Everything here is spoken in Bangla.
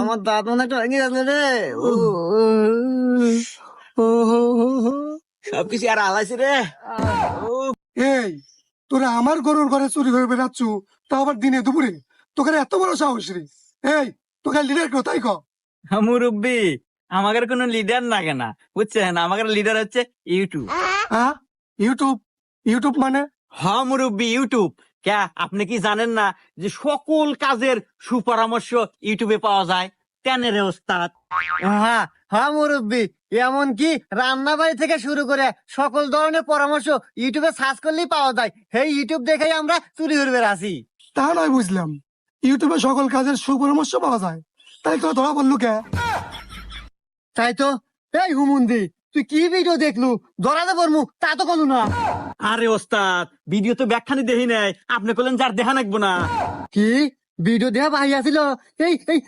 আমার দাঁত মনে একটা ভেঙে যাচ্ছে রে। সবকিছু আর আলাইছে রে। এই তোরা আমার গরুর ঘরে চুরি করে বেড়াচ্ছ, তাও আবার দিনে দুপুরে, তোকে এত বড় সাহস রে? এই তোকে লিডার কেউ তাই কর? মুরব্বী, আমাদের কোনো লিডার লাগে না, বুঝছেন? আমাদের লিডার হচ্ছে ইউটিউব। হ্যাঁ, ইউটিউব? ইউটিউব মানে? হ্যাঁ মুরব্বী, ইউটিউব। কে আপনি কি জানেন না যে সকল কাজের সুপরামর্শ ইউটিউবে পাওয়া যায়? কেন রে ওস্তাদ? হ্যাঁ হ্যাঁ মুরব্বী, এমনকি রান্না বাড়ি থেকে শুরু করে সকল ধরনের পরামর্শ ইউটিউবে সার্চ করলেই পাওয়া যায়। সেই ইউটিউব দেখেই আমরা চুরি করে বেড়াছি। তা নয় বুঝলাম, ইউটিউবে সকল কাজের সুপরামর্শ পাওয়া যায়, তাই তো ধরা বললু কে? তাই তো। এই হুমুন্দি, তুই কি ভিডিও দেখলু? ধরাতে পারমু তা তো কোনো না। আরে ওস্তাদ, ভিডিও তো ব্যাখ্যানি দেখি নাই, আপনি বললেন যার দেখা নাকবো না। কি ভিডিও দেয়া ভাই আছিল? এই এই